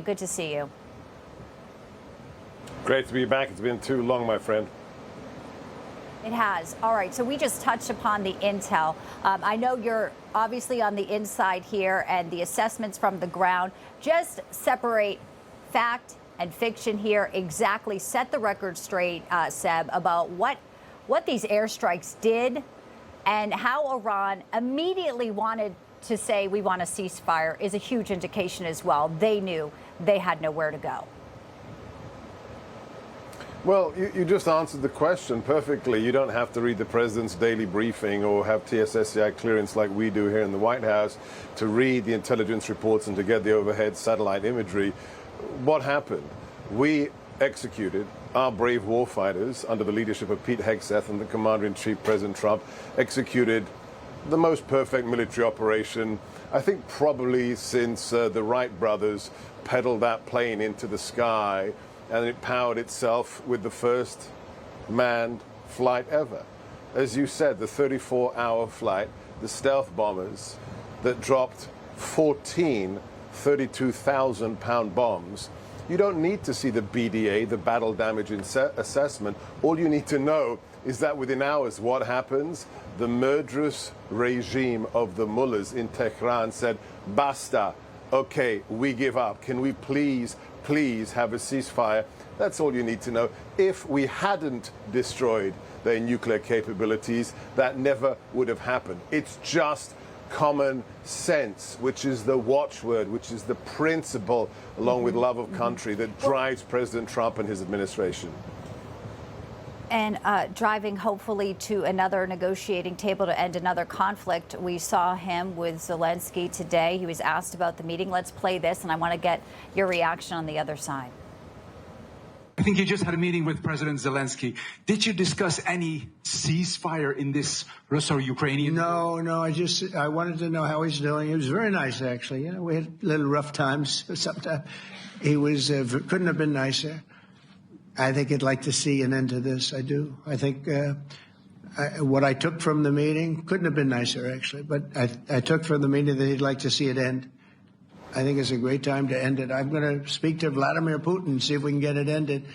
good to see you. Great to be back. It's been too long, my friend. It has. All right, so we just touched upon the intel. I know you're obviously on the inside here and the assessments from the ground. Just separate fact and fiction here. Exactly set the record straight, Seb, about what these airstrikes did and how Iran immediately wanted to say we want a ceasefire is a huge indication as well. They knew they had nowhere to go. Well, you just answered the question perfectly. You don't have to read the president's daily briefing or have TSSCI clearance like we do here in the White House to read the intelligence reports and to get the overhead satellite imagery. What happened? We executed our brave warfighters under the leadership of Pete Hegseth and the Commander-in-Chief, President Trump, executed the most perfect military operation, I think probably since the Wright brothers pedaled that plane into the sky, and it powered itself with the first manned flight ever. As you said, the 34-hour flight, the stealth bombers that dropped 14 32,000-pound bombs. You don't need to see the BDA, the battle damage assessment. All you need to know is that within hours, what happens? The murderous regime of the mullahs in Tehran said, basta, okay, we give up. Can we please have a ceasefire? That's all you need to know. If we hadn't destroyed their nuclear capabilities, that never would have happened. It's just common sense, which is the watchword, which is the principle, along with love of country, that drives President Trump and his administration. And driving, hopefully, to another negotiating table to end another conflict. We saw him with Zelensky today. He was asked about the meeting. Let's play this, and I want to get your reaction on the other side. I think you just had a meeting with President Zelensky. Did you discuss any ceasefire in this Russo-Ukrainian? No. I wanted to know how he's doing. He was very nice, actually. You know, we had little rough times sometimes. He was couldn't have been nicer. I think he'd like to see an end to this. I do. I think what I took from the meeting couldn't have been nicer, actually. But I took from the meeting that he'd like to see it end. I think it's a great time to end it. I'm going to speak to Vladimir Putin and see if we can get it ended.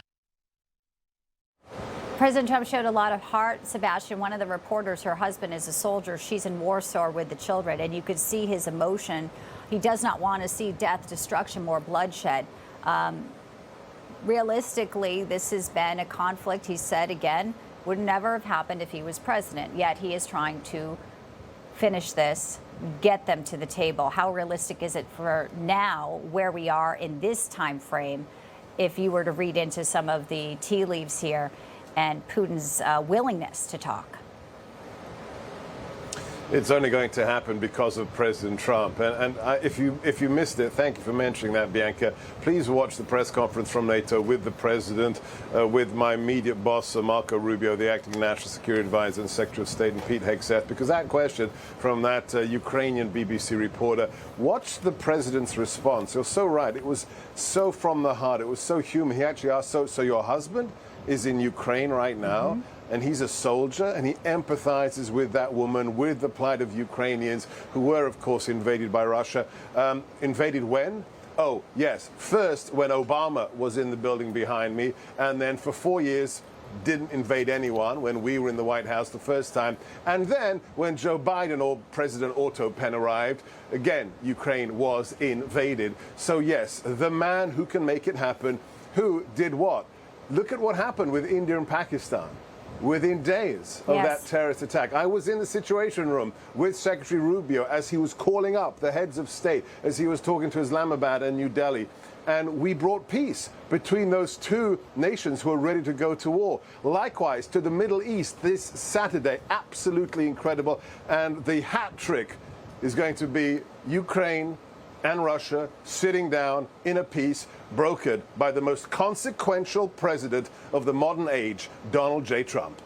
President Trump showed a lot of heart. Sebastian, one of the reporters, her husband is a soldier. She's in Warsaw with the children, and you could see his emotion. He does not want to see death, destruction, more bloodshed. Realistically, this has been a conflict, he said again, would never have happened if he was president. Yet he is trying to finish this, get them to the table. How realistic is it for now, where we are in this time frame, if you were to read into some of the tea leaves here and Putin's willingness to talk? It's only going to happen because of President Trump. And if you missed it, thank you for mentioning that, Bianca. Please watch the press conference from NATO with the president, with my immediate boss, Marco Rubio, the acting national security advisor and Secretary of State, and Pete Hegseth, because that question from that Ukrainian BBC reporter, watch the president's response. You're so right. It was so from the heart. It was so human. He actually asked, so your husband is in Ukraine right now? And he's a soldier, and he empathizes with that woman, with the plight of Ukrainians who were, of course, invaded by Russia. Invaded when? Oh, yes. First, when Obama was in the building behind me, and then for 4 years, didn't invade anyone when we were in the White House the first time. And then when Joe Biden or President Otto Penn arrived, again, Ukraine was invaded. So, yes, the man who can make it happen, who did what? Look at what happened with India and Pakistan. Within days of that terrorist attack. I was in the Situation Room with Secretary Rubio as he was calling up the heads of state, as he was talking to Islamabad and New Delhi. And we brought peace between those two nations who are ready to go to war. Likewise, to the Middle East this Saturday, absolutely incredible. And the hat trick is going to be Ukraine and Russia sitting down in a peace brokered by the most consequential president of the modern age, Donald J. Trump.